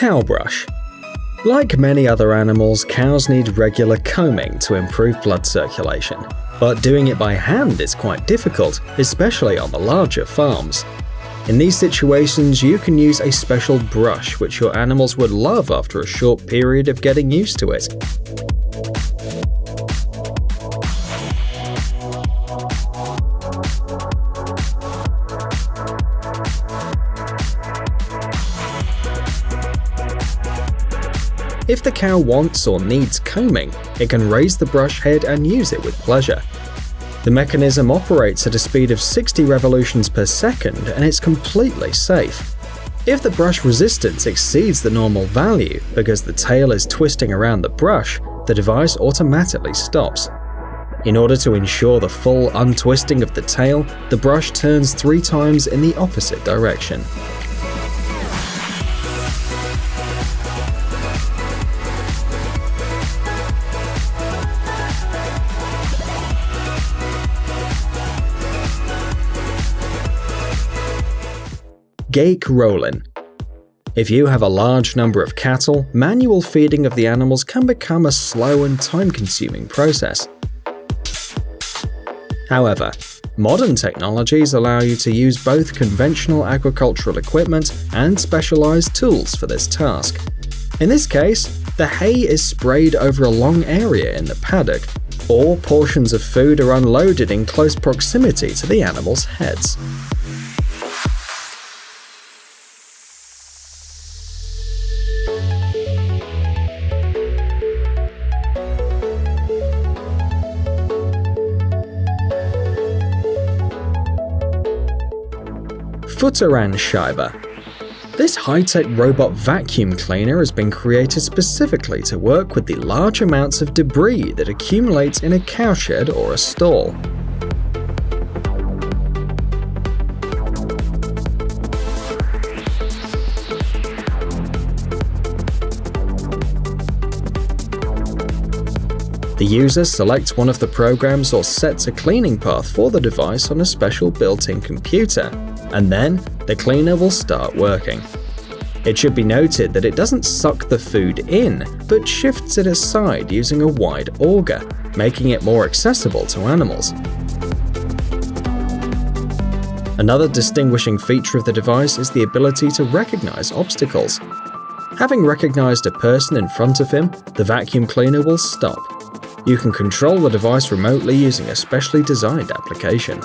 Cow brush. Like many other animals, cows need regular combing to improve blood circulation. But doing it by hand is quite difficult, especially on the larger farms. In these situations, you can use a special brush which your animals would love after a short period of getting used to it. If the cow wants or needs combing, it can raise the brush head and use it with pleasure. The mechanism operates at a speed of 60 revolutions per second and it's completely safe. If the brush resistance exceeds the normal value because the tail is twisting around the brush, the device automatically stops. In order to ensure the full untwisting of the tail, the brush turns 3 times in the opposite direction. Gate rolling. If you have a large number of cattle, manual feeding of the animals can become a slow and time-consuming process. However, modern technologies allow you to use both conventional agricultural equipment and specialized tools for this task. In this case, the hay is sprayed over a long area in the paddock, or portions of food are unloaded in close proximity to the animals' heads. Futteranscheibe. This high-tech robot vacuum cleaner has been created specifically to work with the large amounts of debris that accumulates in a cowshed or a stall. The user selects one of the programs or sets a cleaning path for the device on a special built-in computer, and then the cleaner will start working. It should be noted that it doesn't suck the food in, but shifts it aside using a wide auger, making it more accessible to animals. Another distinguishing feature of the device is the ability to recognize obstacles. Having recognized a person in front of him, the vacuum cleaner will stop. You can control the device remotely using a specially designed application.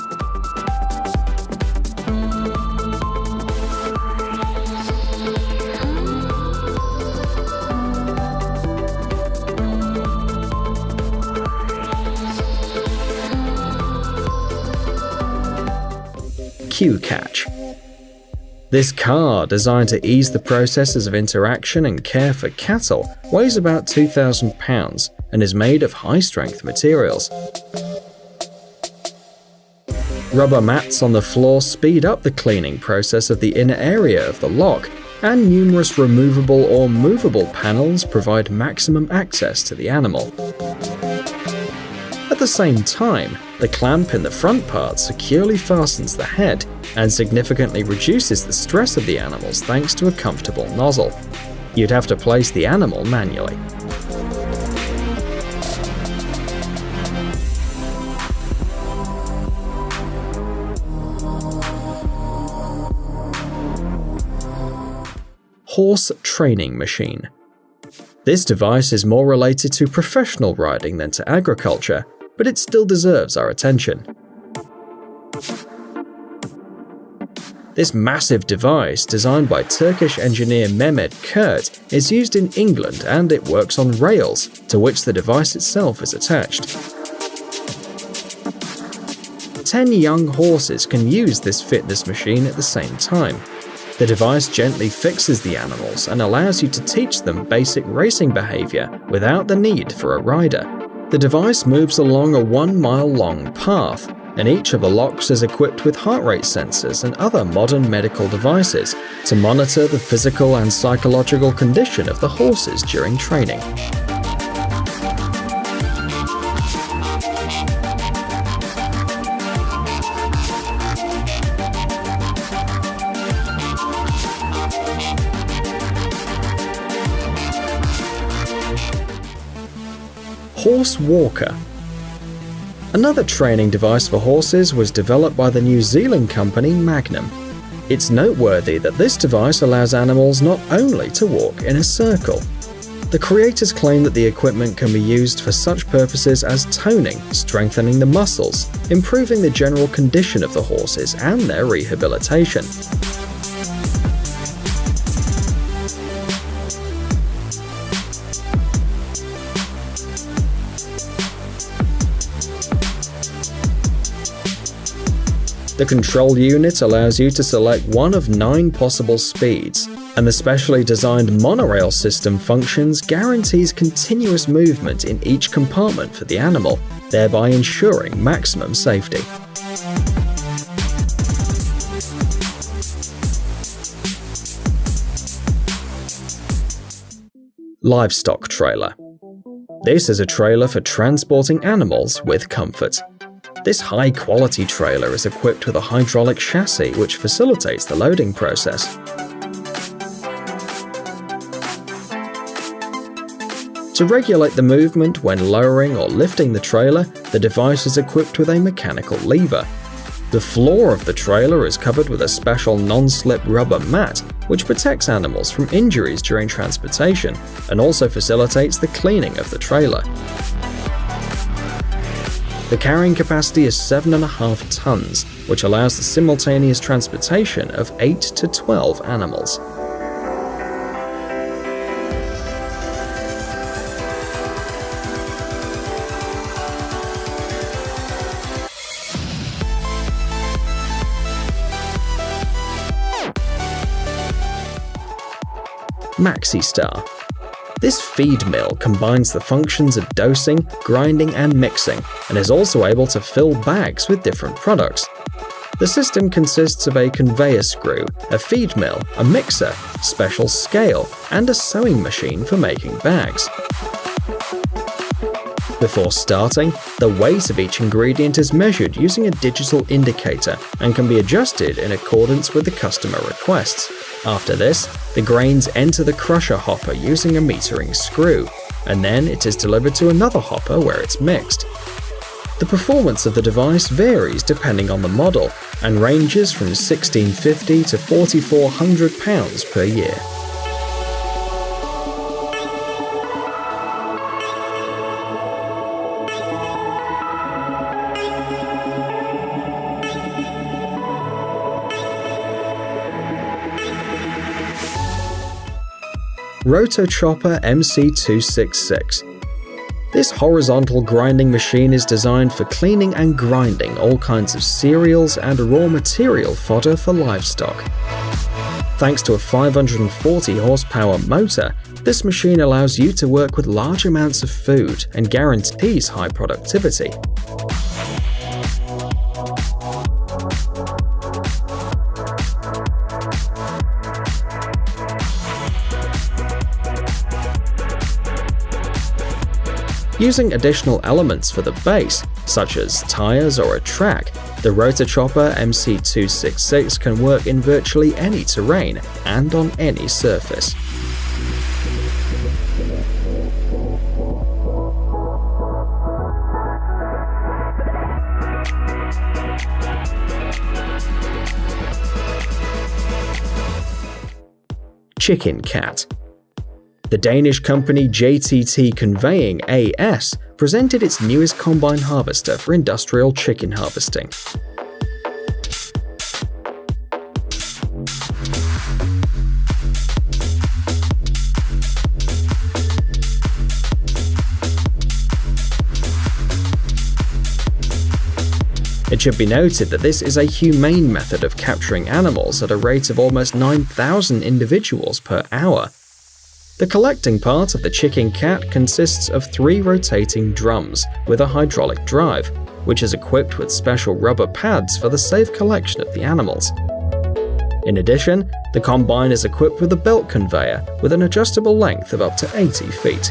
Catch. This car, designed to ease the processes of interaction and care for cattle, weighs about 2,000 pounds and is made of high-strength materials. Rubber mats on the floor speed up the cleaning process of the inner area of the lock, and numerous removable or movable panels provide maximum access to the animal. At the same time, the clamp in the front part securely fastens the head and significantly reduces the stress of the animals thanks to a comfortable nozzle. You'd have to place the animal manually. Horse training machine. This device is more related to professional riding than to agriculture, but it still deserves our attention. This massive device, designed by Turkish engineer Mehmet Kurt, is used in England and it works on rails, to which the device itself is attached. 10 young horses can use this fitness machine at the same time. The device gently fixes the animals and allows you to teach them basic racing behavior without the need for a rider. The device moves along a 1-mile-long path, and each of the locks is equipped with heart rate sensors and other modern medical devices to monitor the physical and psychological condition of the horses during training. Horse walker. Another training device for horses was developed by the New Zealand company Magnum. It's noteworthy that this device allows animals not only to walk in a circle. The creators claim that the equipment can be used for such purposes as toning, strengthening the muscles, improving the general condition of the horses, and their rehabilitation. The control unit allows you to select one of 9 possible speeds, and the specially designed monorail system functions guarantees continuous movement in each compartment for the animal, thereby ensuring maximum safety. Livestock trailer. This is a trailer for transporting animals with comfort. This high-quality trailer is equipped with a hydraulic chassis which facilitates the loading process. To regulate the movement when lowering or lifting the trailer, the device is equipped with a mechanical lever. The floor of the trailer is covered with a special non-slip rubber mat which protects animals from injuries during transportation and also facilitates the cleaning of the trailer. The carrying capacity is 7.5 tons, which allows the simultaneous transportation of 8 to 12 animals. Maxi. This feed mill combines the functions of dosing, grinding, and mixing, and is also able to fill bags with different products. The system consists of a conveyor screw, a feed mill, a mixer, special scale, and a sewing machine for making bags. Before starting, the weight of each ingredient is measured using a digital indicator and can be adjusted in accordance with the customer requests. After this, the grains enter the crusher hopper using a metering screw, and then it is delivered to another hopper where it's mixed. The performance of the device varies depending on the model and ranges from £1,650 to £4,400 per year. Rotochopper MC266. This horizontal grinding machine is designed for cleaning and grinding all kinds of cereals and raw material fodder for livestock. Thanks to a 540 horsepower motor, this machine allows you to work with large amounts of food and guarantees high productivity. Using additional elements for the base, such as tires or a track, the Rotochopper MC266 can work in virtually any terrain and on any surface. Chicken Cat. The Danish company JTT Conveying AS presented its newest combine harvester for industrial chicken harvesting. It should be noted that this is a humane method of capturing animals at a rate of almost 9,000 individuals per hour. The collecting part of the Chicken Cat consists of 3 rotating drums with a hydraulic drive, which is equipped with special rubber pads for the safe collection of the animals. In addition, the combine is equipped with a belt conveyor with an adjustable length of up to 80 feet.